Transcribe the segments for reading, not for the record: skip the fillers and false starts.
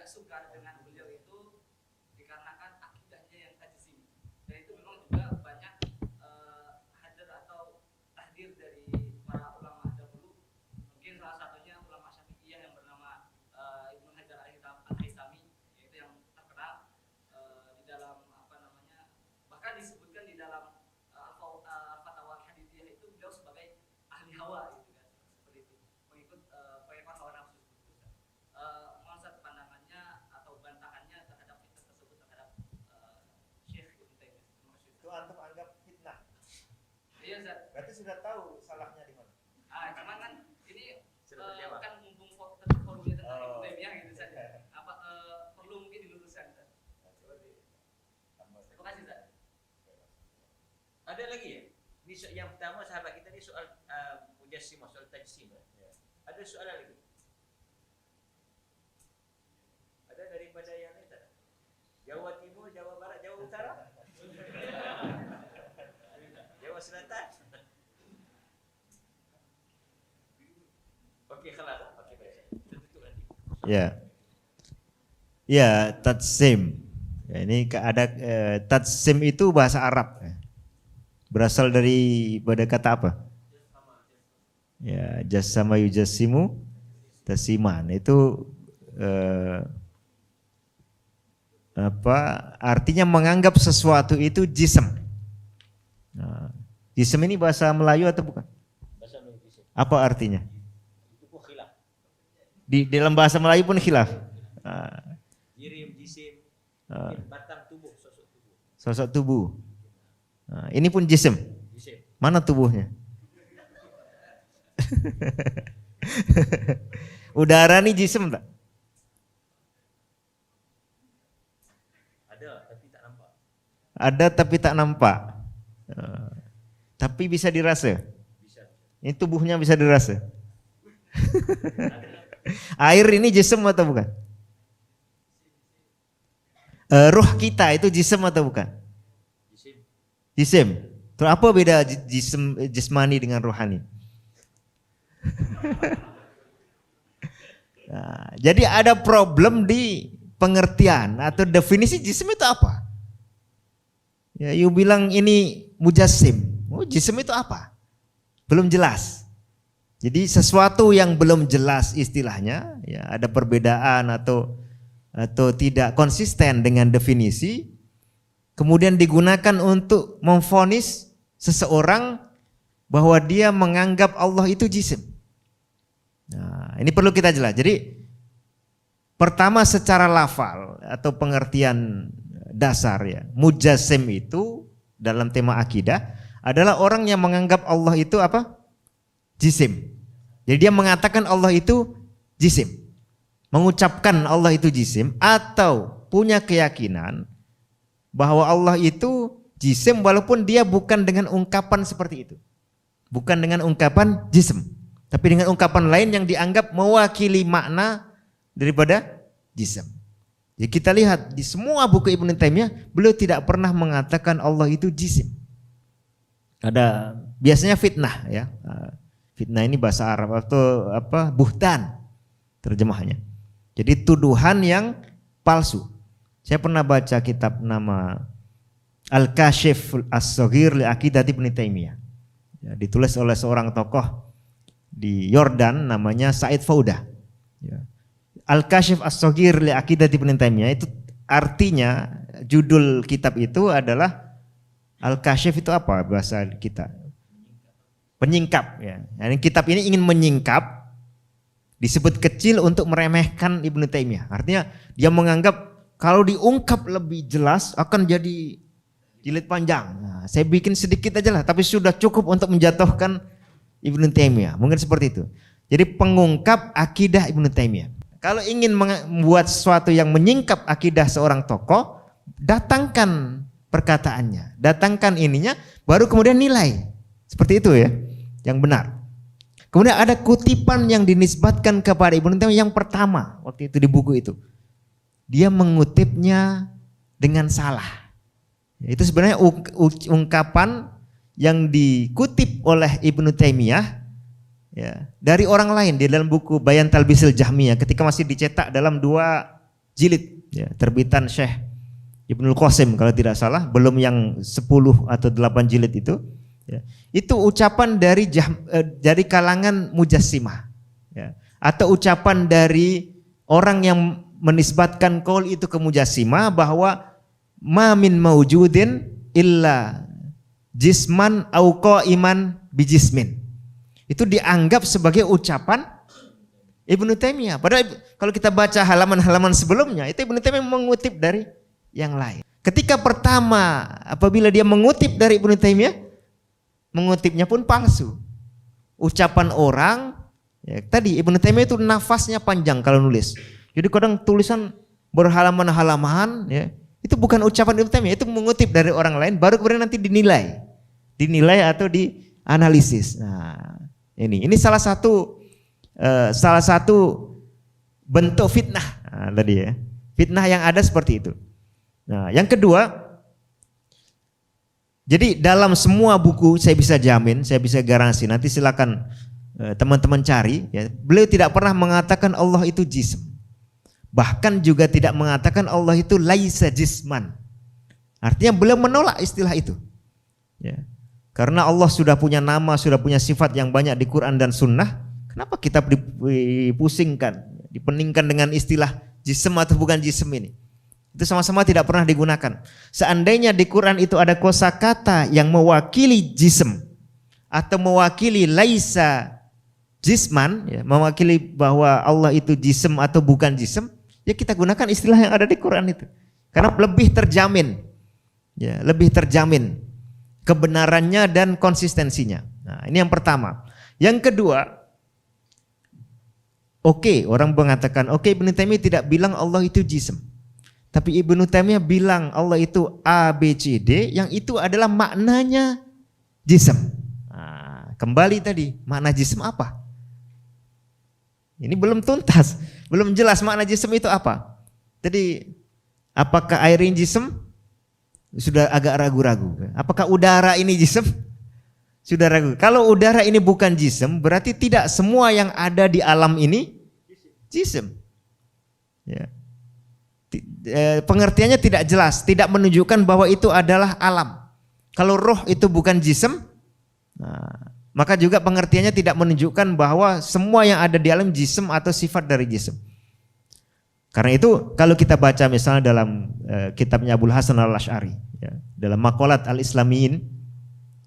tidak suka dengan beliau itu dikarenakan akidahnya yang tajsim. Dan itu memang juga banyak hadir atau tahdir dari para ulama dahulu. Mungkin salah satunya ulama Syafi'iyah yang bernama Ibnu Hajar Al-Haytami, yaitu yang terkenal di dalam bahkan disebutkan di dalam Fatwa Hadithiyah itu beliau sebagai ahli hawa gitu kan, seperti itu, mengikut pengikut hawa nafsu. Mohon pandangannya atau bantahannya terhadap fitnah tersebut terhadap Syekh Ibnu Taimiyah. Itu antum anggap fitnah. Iya, Ustaz. Berarti sudah tahu salahnya di mana. Cuman kan ini kan mumpung forumnya tentang Oh. Ibnu Taimiyah gitu saja. Perlu mungkin diluruskan, Ustaz. Terima kasih, Ustaz. Ada lagi ya? Ini yang pertama sahabat kita ni soal mujassimah, soal tajsim. Ya. Ada soalan lagi? Ada daripada yang lain tak? Jawa Timur, Jawa Barat, Jawa Utara? Jawa Selatan? Okey, khalas. Okey, baik. Kita tutup nanti. Ya. Ya, tajsim. Ya, ini ada tajsim itu bahasa Arab. Berasal dari pada kata apa? Ya, jassama yujassimu tasiman. Itu artinya menganggap sesuatu itu jism. Nah, jism ini bahasa Melayu atau bukan? Bahasa Melayu. Apa artinya? Itu pun khilaf. Di dalam bahasa Melayu pun khilaf. Jirim, jisim, batang tubuh, sosok tubuh. Sosok tubuh. Nah, ini pun jism. Jisim. Mana tubuhnya? Udara nih jism tak? Ada tapi tak nampak. Ada tapi tak nampak. Tapi bisa dirasa. Bisa. Ini tubuhnya bisa dirasa. Air ini jism atau bukan? Ruh kita itu jism atau bukan? Jisim. Jisim. Terus apa beda jismani dengan rohani? Nah, jadi ada problem di pengertian atau definisi jisim itu apa? Ya, you bilang ini mujassim. Oh, jisim itu apa? Belum jelas. Jadi sesuatu yang belum jelas istilahnya, ya ada perbedaan atau tidak konsisten dengan definisi, kemudian digunakan untuk memvonis seseorang bahwa dia menganggap Allah itu jisim. Nah, ini perlu kita jelas. Jadi pertama secara lafal atau pengertian dasar ya, mujassim itu dalam tema akidah adalah orang yang menganggap Allah itu apa? Jisim. Jadi dia mengatakan Allah itu jisim. Mengucapkan Allah itu jisim atau punya keyakinan bahwa Allah itu jisim walaupun dia bukan dengan ungkapan seperti itu. Bukan dengan ungkapan jisim, tapi dengan ungkapan lain yang dianggap mewakili makna daripada jisim. Jadi kita lihat di semua buku Ibnu Taimiyah beliau tidak pernah mengatakan Allah itu jisim. Ada biasanya fitnah ya. Fitnah ini bahasa Arab atau apa? Buhtan terjemahnya. Jadi tuduhan yang palsu. Saya pernah baca kitab nama Al-Kashif As-Saghir li Aqidati Ibnu Taimiyah. Ya, ditulis oleh seorang tokoh di Yordan namanya Said Faudah. Ya. Al-Kashif As-Saghir li Aqidati Ibnu Taimiyah itu artinya judul kitab itu adalah Al-Kashif itu apa bahasa kita? Penyingkap ya. Nah, kitab ini ingin menyingkap, disebut kecil untuk meremehkan Ibnu Taimiyah. Artinya dia menganggap kalau diungkap lebih jelas akan jadi jilid panjang. Nah, saya bikin sedikit aja lah, tapi sudah cukup untuk menjatuhkan Ibnu Taimiyah. Mungkin seperti itu. Jadi pengungkap akidah Ibnu Taimiyah. Kalau ingin membuat sesuatu yang menyingkap akidah seorang tokoh, datangkan perkataannya, datangkan ininya, baru kemudian nilai. Seperti itu ya, yang benar. Kemudian ada kutipan yang dinisbatkan kepada Ibnu Taimiyah yang pertama waktu itu di buku itu. Dia mengutipnya dengan salah. Itu sebenarnya ungkapan yang dikutip oleh Ibnu Taimiyah ya, dari orang lain di dalam buku Bayan Talbisil Jahmiyah ketika masih dicetak dalam dua jilid, ya, terbitan Syekh Ibnul Qasim kalau tidak salah, belum yang 10 atau 8 jilid itu. Ya. Itu ucapan dari kalangan Mujassimah, ya. Atau ucapan dari orang yang menisbatkan qaul itu ke Mujassimah bahwa ma min maujudin illa jisman au qaiman bijismin. Itu dianggap sebagai ucapan Ibnu Taimiyah. Padahal kalau kita baca halaman-halaman sebelumnya, itu Ibnu Taimiyah mengutip dari yang lain. Ketika pertama apabila dia mengutip dari Ibnu Taimiyah, mengutipnya pun palsu. Ucapan orang, ya, tadi Ibnu Taimiyah itu nafasnya panjang kalau nulis. Jadi kadang tulisan berhalaman-halaman, ya, itu bukan ucapan Ibnu Taimiyah, itu mengutip dari orang lain, baru kemudian nanti dinilai atau dianalisis. Nah, ini salah satu bentuk fitnah, nah, tadi ya, fitnah yang ada seperti itu. Nah, yang kedua, jadi dalam semua buku saya bisa jamin, saya bisa garansi, nanti silakan teman-teman cari, ya, beliau tidak pernah mengatakan Allah itu jism. Bahkan juga tidak mengatakan Allah itu laisa jisman. Artinya beliau menolak istilah itu. Ya. Karena Allah sudah punya nama, sudah punya sifat yang banyak di Quran dan Sunnah. Kenapa kita dipusingkan, dipeningkan dengan istilah jism atau bukan jism ini? Itu sama-sama tidak pernah digunakan. Seandainya di Quran itu ada kosakata yang mewakili jism atau mewakili laisa jisman, ya, mewakili bahwa Allah itu jism atau bukan jism, ya kita gunakan istilah yang ada di Quran itu. Karena lebih terjamin, ya, lebih terjamin kebenarannya dan konsistensinya. Nah, ini yang pertama. Yang kedua, orang mengatakan, Ibnu Taimiyah tidak bilang Allah itu jism. Tapi Ibnu Taimiyah bilang Allah itu A, B, C, D, yang itu adalah maknanya jism. Nah, kembali tadi, makna jism apa? Ini belum tuntas, belum jelas makna jism itu apa. Jadi, apakah air ini jism? Sudah agak ragu-ragu. Apakah udara ini jism? Sudah ragu. Kalau udara ini bukan jism, berarti tidak semua yang ada di alam ini jism. Ya. Pengertiannya tidak jelas, tidak menunjukkan bahwa itu adalah alam. Kalau roh itu bukan jism, nah, maka juga pengertiannya tidak menunjukkan bahwa semua yang ada di alam jism atau sifat dari jism. Karena itu kalau kita baca misalnya dalam kitabnya Abul Hasan al-Asy'ari, ya, dalam Maqalat al-Islamiyin,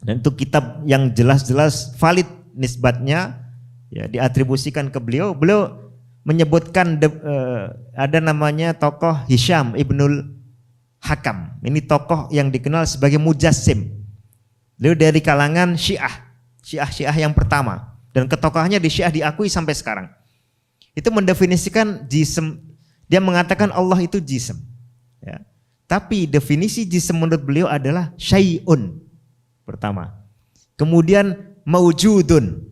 dan itu kitab yang jelas-jelas valid nisbatnya, ya, diatribusikan ke beliau menyebutkan ada namanya tokoh Hisham Ibnul Hakam. Ini tokoh yang dikenal sebagai mujassim. Beliau dari kalangan Syiah yang pertama, dan ketokohannya di Syiah diakui sampai sekarang. Itu mendefinisikan jism, dia mengatakan Allah itu jism. Ya. Tapi definisi jism menurut beliau adalah syai'un pertama. Kemudian maujudun.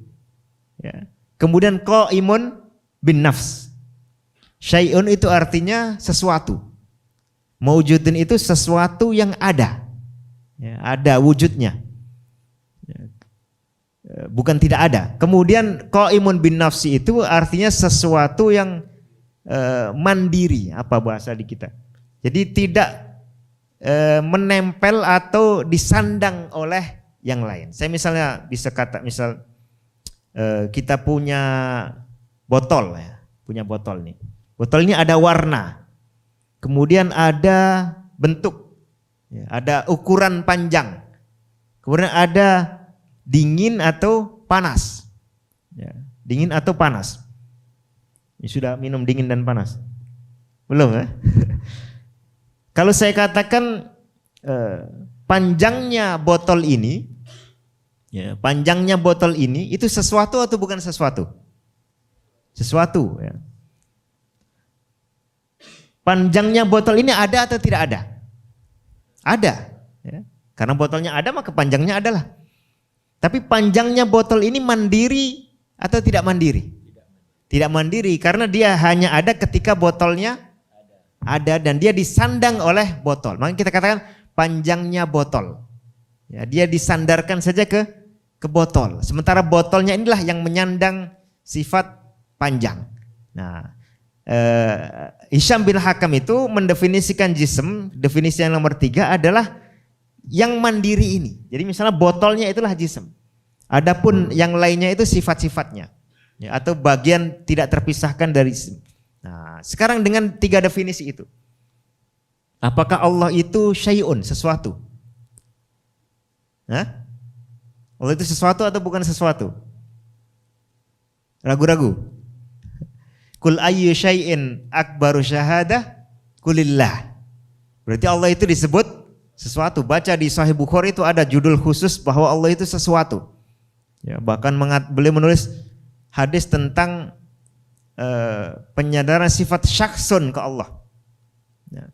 Ya. Kemudian qaimun bin nafs. Syai'un itu artinya sesuatu. Maujudun itu sesuatu yang ada. Ya, ada wujudnya. Ya, bukan tidak ada. Kemudian qaimun bin nafsi itu artinya sesuatu yang mandiri, apa bahasa di kita. Jadi tidak menempel atau disandang oleh yang lain. Saya misalnya bisa kata kita punya botol, ya, punya botol nih. Botol ini ada warna, kemudian ada bentuk, ya, ada ukuran panjang, kemudian ada dingin atau panas, ya, dingin atau panas. Ini sudah minum dingin dan panas? Belum, ya? Kalau saya katakan panjangnya botol ini, ya, panjangnya botol ini itu sesuatu atau bukan sesuatu? Sesuatu, ya. Panjangnya botol ini ada atau tidak ada? Ada, ya. Karena botolnya ada maka panjangnya adalah. Tapi panjangnya botol ini mandiri atau tidak mandiri? Tidak mandiri, karena dia hanya ada ketika botolnya ada dan dia disandang oleh botol. Maka kita katakan panjangnya botol. Ya, dia disandarkan saja ke botol. Sementara botolnya inilah yang menyandang sifat panjang. Nah, Hisham bin Hakam itu mendefinisikan jism, definisi yang nomor 3 adalah yang mandiri ini. Jadi misalnya botolnya itulah jism. Adapun yang lainnya itu sifat-sifatnya, ya, atau bagian tidak terpisahkan dari jism. Nah, sekarang dengan 3 definisi itu, apakah Allah itu syai'un, sesuatu? Hah? Allah itu sesuatu atau bukan sesuatu? Ragu-ragu? Kul ayyu syai'in akbaru syahadah kulillah. Berarti Allah itu disebut sesuatu. Baca di Sahih Bukhari itu ada judul khusus bahwa Allah itu sesuatu. Ya, bahkan beliau menulis hadis tentang penyadaran sifat syaksun ke Allah. Ya.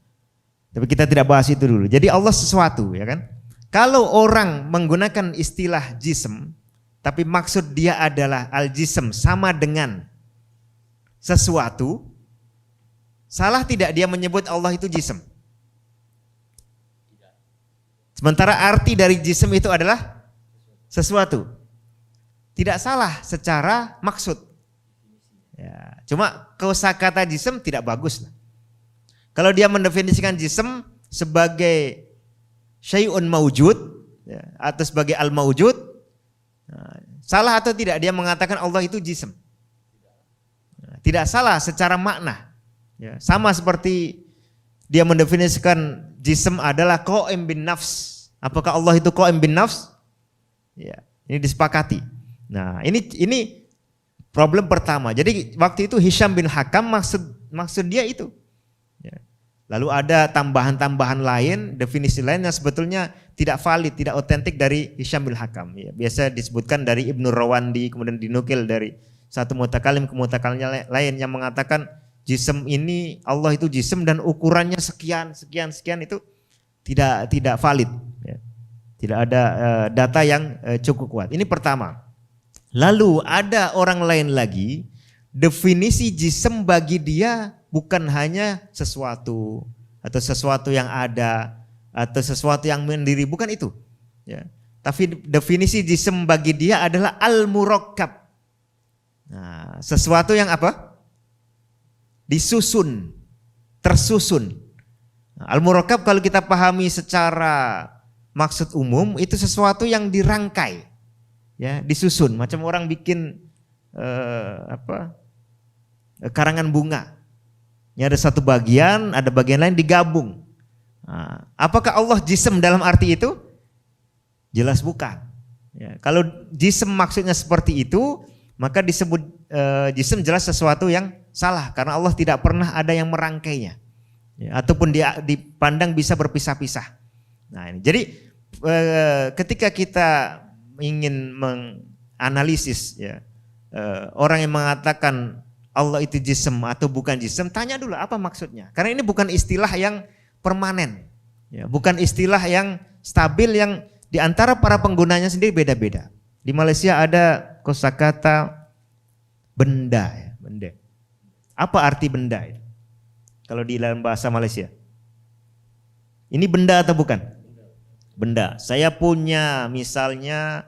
Tapi kita tidak bahas itu dulu. Jadi Allah sesuatu, ya kan? Kalau orang menggunakan istilah jism, tapi maksud dia adalah al-jism sama dengan sesuatu, salah tidak dia menyebut Allah itu jism? Sementara arti dari jism itu adalah sesuatu. Tidak salah secara maksud. Ya, cuma kosakata jism tidak bagus. Kalau dia mendefinisikan jism sebagai syai'un maujud, ya, atau sebagai al-maujud, salah atau tidak dia mengatakan Allah itu jism? Tidak salah secara makna, ya, sama seperti dia mendefinisikan jism adalah qaim bin nafs. Apakah Allah itu qaim bin nafs? Ya, ini disepakati. Nah, ini problem pertama. Jadi waktu itu Hisham bin Hakam maksud dia itu. Ya. Lalu ada tambahan-tambahan lain, definisi lain yang sebetulnya tidak valid, tidak otentik dari Hisham bin Hakam. Ya, biasa disebutkan dari Ibnu Rawandi, kemudian dinukil dari satu mutakalim ke mutakalim lain yang mengatakan jism ini Allah itu jism dan ukurannya sekian itu tidak valid, ya. Tidak ada data yang cukup kuat. Ini pertama. Lalu ada orang lain lagi, definisi jism bagi dia bukan hanya sesuatu atau sesuatu yang ada atau sesuatu yang mandiri, bukan itu, ya. Tapi definisi jism bagi dia adalah al-murakkab. Nah, sesuatu yang apa? Disusun, tersusun. Al-murakkab kalau kita pahami secara maksud umum itu sesuatu yang dirangkai, ya, disusun. Macam orang bikin karangan bunga. Ini ada satu bagian, ada bagian lain digabung. Nah, apakah Allah jism dalam arti itu? Jelas bukan. Ya, kalau jism maksudnya seperti itu, maka disebut jism jelas sesuatu yang salah karena Allah tidak pernah ada yang merangkainya, ya, ataupun dia dipandang bisa berpisah-pisah. Nah, ini jadi ketika kita ingin menganalisis, ya, orang yang mengatakan Allah itu jism atau bukan jism, tanya dulu apa maksudnya. Karena ini bukan istilah yang permanen, ya, bukan istilah yang stabil yang di antara para penggunanya sendiri beda-beda. Di Malaysia ada kosakata benda, ya, benda. Apa arti benda itu? Kalau di dalam bahasa Malaysia, ini benda atau bukan? Benda. Saya punya misalnya,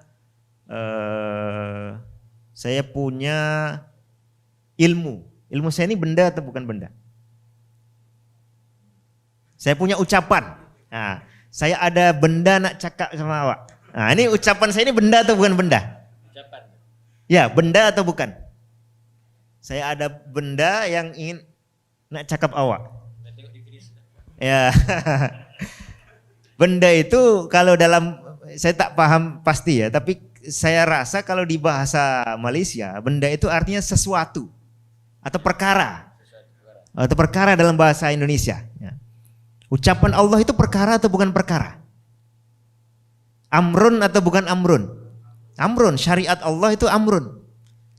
saya punya ilmu. Ilmu saya ini benda atau bukan benda? Saya punya ucapan. Nah, saya ada benda nak cakap sama awak. Nah, ini ucapan saya ini benda atau bukan benda? Ucapan. Ya, benda atau bukan? Saya ada benda yang ingin nak cakap awak. Ya. Benda itu kalau dalam, saya tak paham pasti ya, tapi saya rasa kalau di bahasa Malaysia, benda itu artinya sesuatu atau perkara. Atau perkara dalam bahasa Indonesia. Ya. Ucapan Allah itu perkara atau bukan perkara? Amrun atau bukan amrun? Amrun, syariat Allah itu amrun.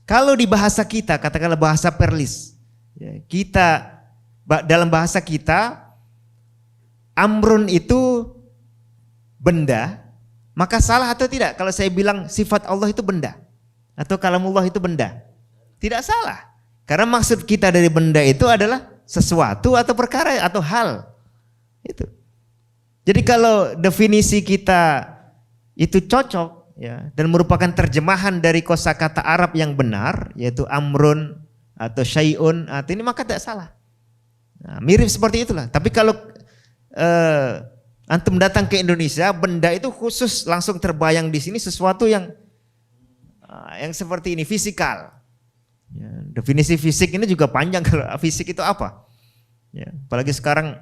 Kalau di bahasa kita, katakanlah bahasa Perlis, ya, kita dalam bahasa kita, amrun itu benda, maka salah atau tidak kalau saya bilang sifat Allah itu benda atau kalamullah itu benda? Tidak salah. Karena maksud kita dari benda itu adalah sesuatu atau perkara atau hal. Itu. Jadi kalau definisi kita itu cocok, ya, dan merupakan terjemahan dari kosakata Arab yang benar, yaitu amrun atau syai'un, atau ini, maka tidak salah. Nah, mirip seperti itulah. Tapi kalau antum datang ke Indonesia, benda itu khusus langsung terbayang di sini sesuatu yang seperti ini, fisikal. Ya, definisi fisik ini juga panjang. Kalau fisik itu apa? Ya, apalagi sekarang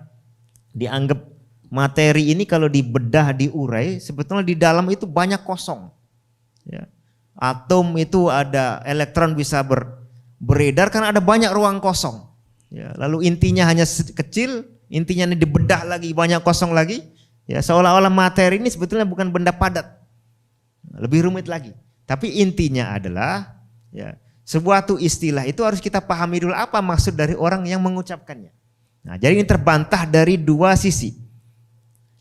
dianggap materi ini kalau dibedah, diurai, sebetulnya di dalam itu banyak kosong. Ya. Atom itu ada elektron bisa beredar karena ada banyak ruang kosong. Ya, lalu intinya hanya kecil, intinya ini dibedah lagi banyak kosong lagi. Ya, seolah-olah materi ini sebetulnya bukan benda padat, lebih rumit lagi. Tapi intinya adalah ya, sebuah istilah itu harus kita pahami dulu apa maksud dari orang yang mengucapkannya. Nah, jadi ini terbantah dari dua sisi.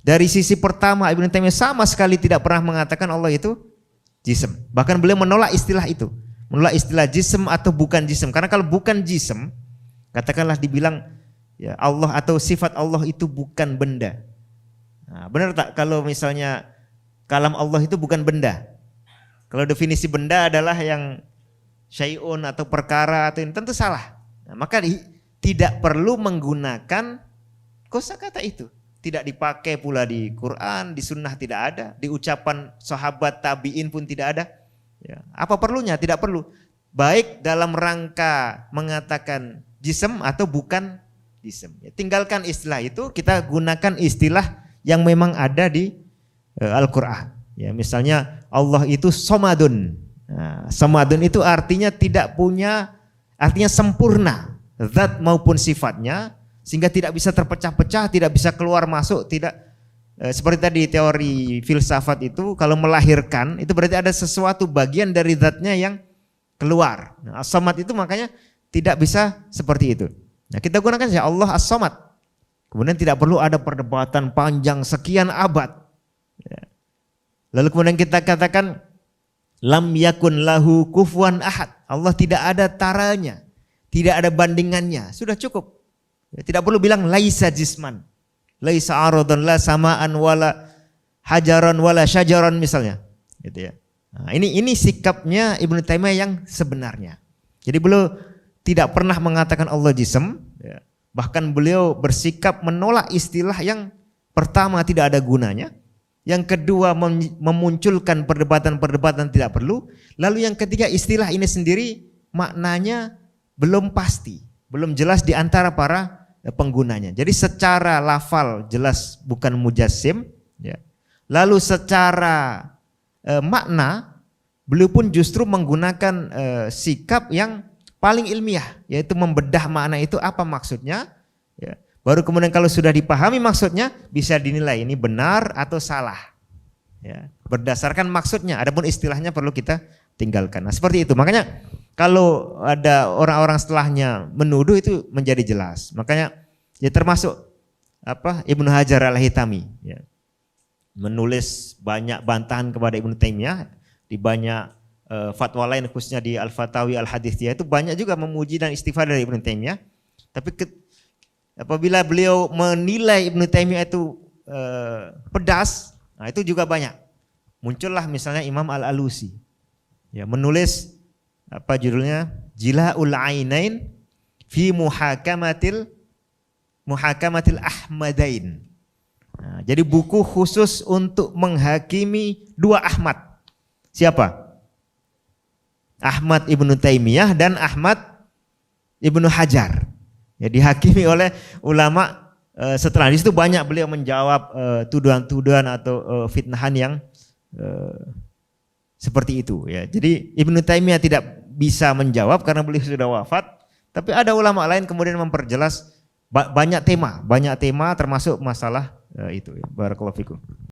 Dari sisi pertama Ibnu Taimiyah sama sekali tidak pernah mengatakan Allah itu jism. Bahkan beliau menolak istilah itu, menolak istilah jism atau bukan jism. Karena kalau bukan jism, katakanlah dibilang ya Allah atau sifat Allah itu bukan benda. Nah, benar tak kalau misalnya kalam Allah itu bukan benda? Kalau definisi benda adalah yang syai'un atau perkara atau ini, tentu salah. Nah, maka tidak perlu menggunakan kosakata itu. Tidak dipakai pula di Quran, di sunnah tidak ada, di ucapan sahabat tabi'in pun tidak ada. Ya, apa perlunya? Tidak perlu. Baik dalam rangka mengatakan jism atau bukan jism. Ya, tinggalkan istilah itu, kita gunakan istilah yang memang ada di Al-Quran. Ya, misalnya Allah itu somadun. Nah, somadun itu artinya tidak punya, artinya sempurna, zat maupun sifatnya, sehingga tidak bisa terpecah-pecah, tidak bisa keluar masuk, tidak seperti tadi teori filsafat itu kalau melahirkan itu berarti ada sesuatu bagian dari zatnya yang keluar. Nah, as-samad itu makanya tidak bisa seperti itu. Nah, kita gunakan saja Allah as-samad. Kemudian tidak perlu ada perdebatan panjang sekian abad. Ya. Lalu kemudian kita katakan lam yakun lahu kufuwan ahad. Allah tidak ada taranya, tidak ada bandingannya. Sudah cukup. Ya, tidak perlu bilang laisa jisman, laisa aradun, la samaan wala hajaran wala syajaran misalnya, gitu ya. Nah, ini sikapnya Ibnu Taimiyah yang sebenarnya. Jadi beliau tidak pernah mengatakan Allah jism, ya. Bahkan beliau bersikap menolak istilah yang pertama tidak ada gunanya, yang kedua memunculkan perdebatan-perdebatan tidak perlu, lalu yang ketiga istilah ini sendiri maknanya belum pasti, belum jelas di antara para penggunanya. Jadi secara lafal jelas bukan mujassim, ya. Lalu secara makna beliau pun justru menggunakan sikap yang paling ilmiah, yaitu membedah makna itu apa maksudnya, ya. Baru kemudian kalau sudah dipahami maksudnya bisa dinilai ini benar atau salah, ya, berdasarkan maksudnya. Adapun istilahnya perlu kita tinggalkan. Nah, seperti itu. Makanya kalau ada orang-orang setelahnya menuduh itu menjadi jelas. Makanya ya termasuk Ibnu Hajar al-Haytami, ya, menulis banyak bantahan kepada Ibnu Taimiyah di banyak fatwa lain, khususnya di Al-Fatawi Al-Hadithiyah itu banyak juga memuji dan istighfar dari Ibnu Taimiyah. Tapi apabila beliau menilai Ibnu Taimiyah itu pedas, nah itu juga banyak. Muncullah misalnya Imam Al-Alusi, ya, menulis apa judulnya, Jila'ul Ainain fi muhakamatil Ahmadain. Nah, jadi buku khusus untuk menghakimi dua Ahmad. Siapa? Ahmad Ibnu Taimiyah dan Ahmad Ibnu Hajar. Ya, dihakimi oleh ulama setelah itu banyak beliau menjawab tuduhan-tuduhan atau fitnahan yang seperti itu, ya. Jadi Ibnu Taimiyah tidak bisa menjawab karena beliau sudah wafat, tapi ada ulama lain kemudian memperjelas banyak tema termasuk masalah itu, ya. Barakallahu fikum.